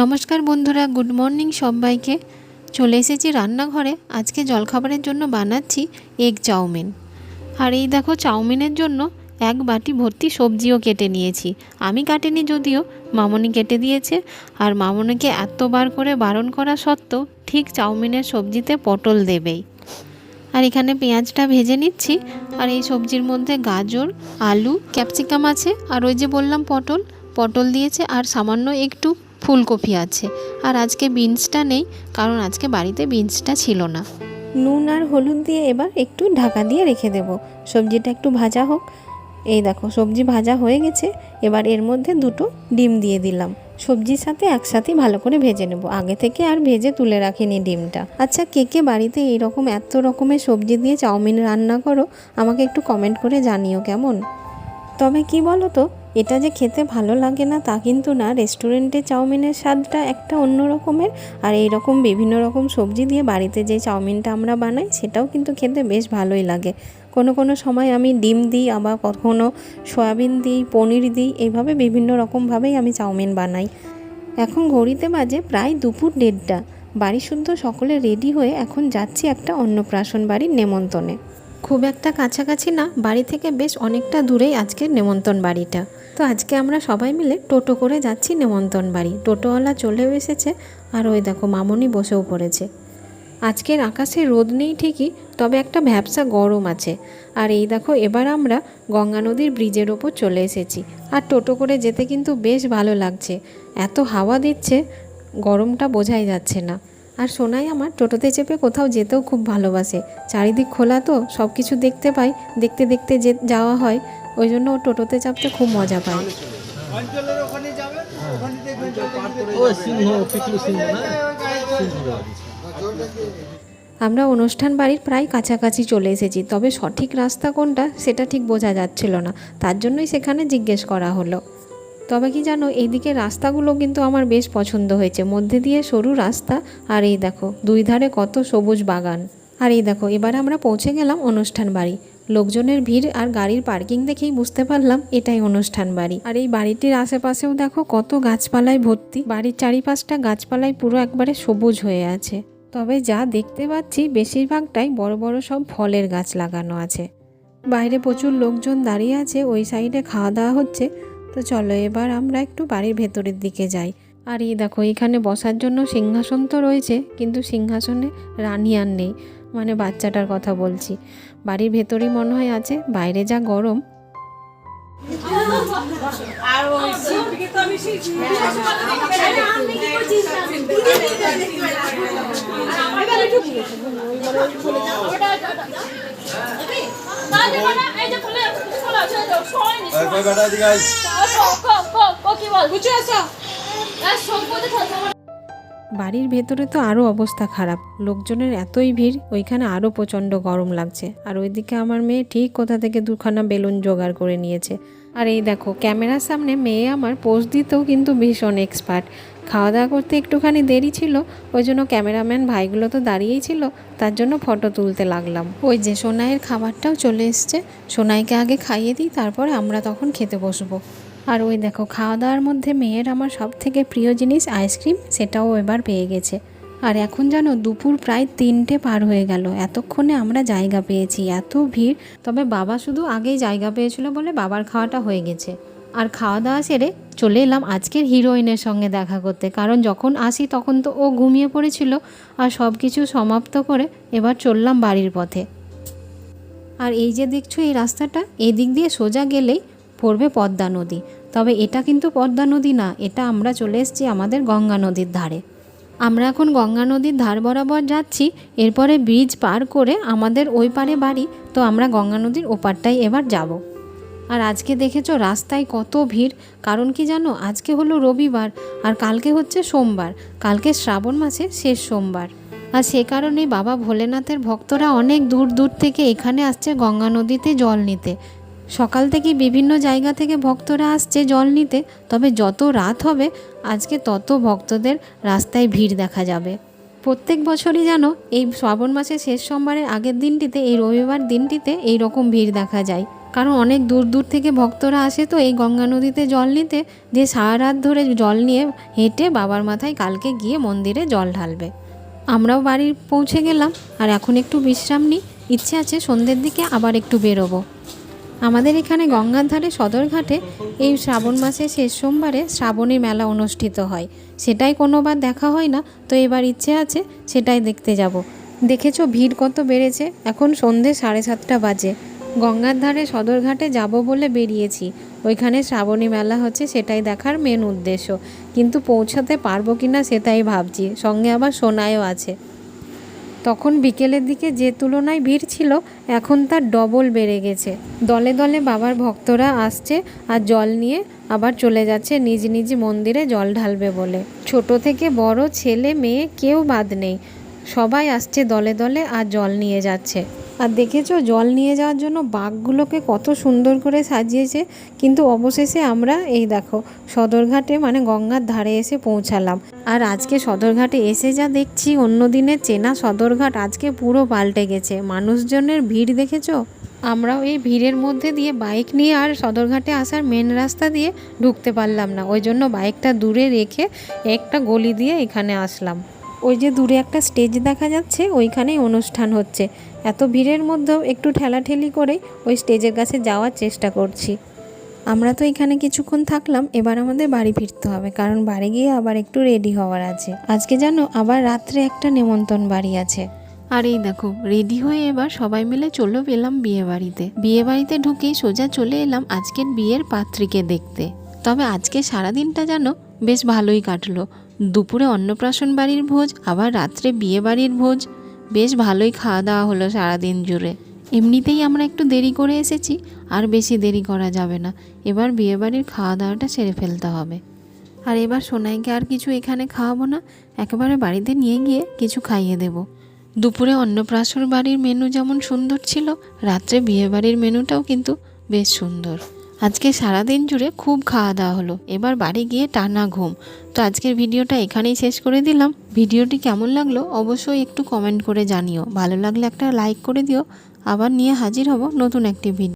নমস্কার বন্ধুরা, good morning সবাইকে। চলে এসেছি রান্নাঘরে। আজকে জলখাবারের জন্য বানাচ্ছি এগ চাউমিন। আর এই দেখো, চাউমিনের জন্য এক বাটি ভর্তি সবজিও কেটে নিয়েছি। আমি কাটিনি, যদিও মামনি কেটে দিয়েছে। আর মামনিকে এতবার করে বারণ করা সত্ত্বেও ঠিক চাউমিনের সবজিতে পটল দেবেই। আর এখানে পেঁয়াজটা ভেজে নিচ্ছি। আর এই সবজির মধ্যে গাজর, আলু, ক্যাপসিকাম আছে। আর ওই যে বললাম পটল দিয়েছে। আর সামান্য একটু ফুলকপি আছে। আর আজকে বিনসটা নেই, কারণ আজকে বাড়িতে বিনসটা ছিল না। নুন আর হলুদ দিয়ে এবার একটু ঢাকা দিয়ে রেখে দেব। সবজিটা একটু ভাজা হোক। এই দেখো, সবজি ভাজা হয়ে গেছে। এবার এর মধ্যে দুটো ডিম দিয়ে দিলাম। সবজির সাথে একসাথে ভালো করে ভেজে নেব। আগে থেকে আর ভেজে তুলে রাখিনি ডিমটা। আচ্ছা, কে কে বাড়িতে এইরকম এত রকমের সবজি দিয়ে চাউমিন রান্না করো, আমাকে একটু কমেন্ট করে জানিও কেমন। তবে কি বলো তো, এটা যে খেতে ভালো লাগে না তা কিন্তু না। রেস্টুরেন্টে চাউমিনের স্বাদটা একটা অন্য রকমের। আর এই রকম বিভিন্ন রকম সবজি দিয়ে বাড়িতে যে চাউমিনটা আমরা বানাই, সেটাও কিন্তু খেতে বেশ ভালোই লাগে। কোনো সময় আমি ডিম দিই, আবার কখনো সয়াবিন দিই, পনির দিই। এইভাবে বিভিন্ন রকমভাবেই আমি চাউমিন বানাই। এখন ঘড়িতে বাজে প্রায় দুপুর 1:30। বাড়ি শুদ্ধ সকলে রেডি হয়ে এখন যাচ্ছি একটা অন্নপ্রাশন বাড়ির নেমন্তন্নে। খুব একটা কাছাকাছি না, বাড়ি থেকে বেশ অনেকটা দূরেই আজকের নেমন্তন্ন বাড়িটা। তো আজকে আমরা সবাই মিলে টোটো করে যাচ্ছি নেমন্তন্ন বাড়ি। টোটোওয়ালা চলেও এসেছে। আর ওই দেখো, মামনি বসেও পড়েছে। আজকের আকাশে রোদ নেই ঠিকই, তবে একটা ভ্যাপসা গরম আছে। আর এই দেখো, এবার আমরা গঙ্গা নদীর ব্রিজের ওপর চলে এসেছি। আর টোটো করে যেতে কিন্তু বেশ ভালো লাগছে। এত হাওয়া দিচ্ছে, গরমটা বোঝাই যাচ্ছে না। আর সোনাই আমার টোটোতে চেপে কোথাও যেতেও খুব ভালোবাসে। চারিদিক খোলা তো, সব কিছু দেখতে পাই, দেখতে দেখতে যাওয়া হয়। ওই জন্য ও টোটোতে চাপতে খুব মজা পায়। আমরা অনুষ্ঠান বাড়ির প্রায় কাছাকাছি চলে এসেছি, তবে সঠিক রাস্তা কোনটা সেটা ঠিক বোঝা যাচ্ছিল না। তার জন্যই সেখানে জিজ্ঞেস করা হলো। তবে কি জানো, এইদিকে রাস্তাগুলো কিন্তু আমার বেশ পছন্দ হয়েছে। মধ্যে দিয়ে সরু রাস্তা, আর এই দেখো দুই ধারে কত সবুজ বাগান। আর এই দেখো, এবার আমরা পৌঁছে গেলাম অনুষ্ঠান বাড়ি। লোকজনের ভিড় আর গাড়ির পার্কিং দেখেই বুঝতে পারলাম এটাই অনুষ্ঠান বাড়ি। আর এই বাড়িটির আশেপাশেও দেখো কত গাছপালায় ভর্তি। বাড়ির চারিপাশটা গাছপালায় পুরো একবারে সবুজ হয়ে আছে। তবে যা দেখতে পাচ্ছি, বেশিরভাগটাই বড় বড় সব ফলের গাছ লাগানো আছে। বাইরে প্রচুর লোকজন দাঁড়িয়ে আছে, ওই সাইডে খাওয়া দাওয়া হচ্ছে। তো চলো এবার আমরা একটু বাড়ির ভেতরের দিকে যাই। আর এই দেখো, এখানে বসার জন্য সিংহাসন তো রয়েছে, কিন্তু সিংহাসনে রানী আর নেই। মানে বাচ্চাটার কথা বলছি। বাড়ির ভেতরেই মনে হয় আছে, বাইরে যা গরম। বাড়ির ভেতরে তো আরও অবস্থা খারাপ, লোকজনের এতই ভিড়, ওইখানে আরও প্রচণ্ড গরম লাগছে। আর ওইদিকে আমার মেয়ে ঠিক কোথা থেকে দুখানা বেলুন জোগাড় করে নিয়েছে। আর এই দেখো, ক্যামেরার সামনে মেয়ে আমার পোজ দিতেও কিন্তু ভীষণ এক্সপার্ট। খাওয়া দাওয়া করতে একটুখানি দেরি ছিল, ওই জন্য ক্যামেরাম্যান ভাইগুলো তো দাঁড়িয়েই ছিল, তার জন্য ফটো তুলতে লাগলাম। ওই যে সোনাইয়ের খাবারটাও চলে এসছে। সোনাইকে আগে খাইয়ে দিই, তারপরে আমরা তখন খেতে বসবো। আর ওই দেখো, খাওয়া দাওয়ার মধ্যে মেয়ের আমার সব থেকে প্রিয় জিনিস আইসক্রিম, সেটাও এবার পেয়ে গেছে। আর এখন জানো, দুপুর প্রায় 3টে পার হয়ে গেল। এতক্ষণে আমরা জায়গা পেয়েছি, এত ভিড়। তবে বাবা শুধু আগেই জায়গা পেয়েছিল বলে বাবার খাওয়াটা হয়ে গেছে। আর খাওয়া দাওয়া সেরে চলে এলাম আজকের হিরোইনের সঙ্গে দেখা করতে, কারণ যখন আসি তখন তো ও ঘুমিয়ে পড়েছিল। আর সব কিছু সমাপ্ত করে এবার চললাম বাড়ির পথে। আর এই যে দেখছো এই রাস্তাটা, এই দিক দিয়ে সোজা গেলেই পড়বে পদ্মা নদী। তবে এটা কিন্তু পদ্মা নদী না, এটা আমরা চলে এসেছি আমাদের গঙ্গা নদীর ধারে। আমরা এখন গঙ্গা নদীর ধার বরাবর যাচ্ছি। এরপরে ব্রিজ পার করে আমাদের ওই পারে বাড়ি, তো আমরা গঙ্গা নদীর ওপারটাই এবার যাব। আর আজকে দেখেছো রাস্তায় কত ভিড়, কারণ কি জানো, আজকে হলো রবিবার আর কালকে হচ্ছে সোমবার। কালকে শ্রাবণ মাসের শেষ সোমবার। আর সে কারণেই বাবা ভোলেনাথের ভক্তরা অনেক দূর দূর থেকে এখানে আসছে গঙ্গা নদীতে জল নিতে। সকাল থেকে বিভিন্ন জায়গা থেকে ভক্তরা আসছে জল নিতে। তবে যত রাত হবে আজকে তত ভক্তদের রাস্তায় ভিড় দেখা যাবে। প্রত্যেক বছরই যেন এই শ্রাবণ মাসের শেষ সোমবারের আগের দিনটিতে, এই রবিবার দিনটিতে এই রকম ভিড় দেখা যায়। কারণ অনেক দূর দূর থেকে ভক্তরা আসে তো এই গঙ্গা নদীতে জল নিতে, যে সারা রাত ধরে জল নিয়ে হেঁটে বাবার মাথায় কালকে গিয়ে মন্দিরে জল ঢালবে। আমরাও বাড়ি পৌঁছে গেলাম আর এখন একটু বিশ্রাম নিই, ইচ্ছে আছে সন্ধ্যের দিকে আবার একটু বেরোবো। আমাদের এখানে গঙ্গার ধারে সদরঘাটে এই শ্রাবণ মাসের শেষ সোমবারে শ্রাবণী মেলা অনুষ্ঠিত হয়, সেটাই কোনোবার দেখা হয় না, তো এবার ইচ্ছে আছে সেটাই দেখতে যাব। দেখেছো ভিড় কত বেড়েছে, এখন সন্ধে 7:30 বাজে। গঙ্গার ধারে সদরঘাটে যাব বলে বেরিয়েছি, ওইখানে শ্রাবণী মেলা হচ্ছে সেটাই দেখার মেন উদ্দেশ্য, কিন্তু পৌঁছাতে পারবো কিনা সেটাই ভাবছি, সঙ্গে আবার সোনাইও আছে। তখন বিকেলের দিকে যে তুলনায় ভিড় ছিল এখন তার ডবল বেড়ে গেছে। দলে দলে বাবার ভক্তরা আসছে আর জল নিয়ে আবার চলে যাচ্ছে নিজ নিজ মন্দিরে জল ঢালবে বলে। ছোট থেকে বড়, ছেলে মেয়ে কেউ বাদ নেই, সবাই আসছে দলে দলে আর জল নিয়ে যাচ্ছে। আর দেখেছো জল নিয়ে যাওয়ার জন্য বাঘগুলোকে কত সুন্দর করে সাজিয়েছে। কিন্তু অবশেষে আমরা এই দেখো সদরঘাটে মানে গঙ্গার ধারে এসে পৌঁছালাম। আর আজকে সদরঘাটে এসে যা দেখছি, অন্য দিনের চেনা সদরঘাট আজকে পুরো পাল্টে গেছে। মানুষজনের ভিড় দেখেছো? আমরাও এই ভিড়ের মধ্যে দিয়ে বাইক নিয়ে আর সদরঘাটে আসার মেন রাস্তা দিয়ে ঢুকতে পারলাম না, ওই জন্য বাইকটা দূরে রেখে একটা গলি দিয়ে এখানে আসলাম। ওই যে দূরে একটা স্টেজ দেখা যাচ্ছে, ওইখানেই অনুষ্ঠান হচ্ছে। এত ভিড়ের মধ্যেও একটু ঠেলাঠেলি করে ওই স্টেজের কাছে যাওয়ার চেষ্টা করছি। আমরা তো এখানে কিছুক্ষণ থাকলাম, এবার আমাদের বাড়ি ফিরতে হবে, কারণ বাড়ি গিয়ে আবার একটু রেডি হওয়ার আছে। আজকে জানো আবার রাত্রে একটা নেমন্তন্ন বাড়ি আছে। আর এই দেখো রেডি হয়ে এবার সবাই মিলে চলে এলাম বিয়ে বাড়িতে ঢুকেই সোজা চলে এলাম আজকের বিয়ের পাত্রীকে দেখতে। তবে আজকে সারাদিনটা যেন বেশ ভালোই কাটলো। দুপুরে অন্নপ্রাশন বাড়ির ভোজ, আবার রাত্রে বিয়ে বাড়ির ভোজ, বেশ ভালোই খাওয়া দাওয়া হলো সারাদিন জুড়ে। এমনিতেই আমরা একটু দেরি করে এসেছি, আর বেশি দেরি করা যাবে না, এবার বিয়ে বাড়ির খাওয়া দাওয়াটা সেরে ফেলতে হবে। আর এবার সোনাইকে আর কিছু এখানে খাওয়াবো না, একেবারে বাড়িতে নিয়ে গিয়ে কিছু খাইয়ে দেব। দুপুরে অন্নপ্রাশন বাড়ির মেনু যেমন সুন্দর ছিল, রাত্রে বিয়ে বাড়ির মেনুটাও কিন্তু বেশ সুন্দর। আজকে সারাদিন জুড়ে খুব খাওয়া দাওয়া হলো, এবার বাড়ি গিয়ে টানা ঘুম। তো আজকের ভিডিওটা এখানেই শেষ করে দিলাম। ভিডিওটি কেমন লাগলো অবশ্যই একটু কমেন্ট করে জানিও, ভালো লাগলে একটা লাইক করে দিও। আবার নিয়ে হাজির হব নতুন একটি ভিডিও।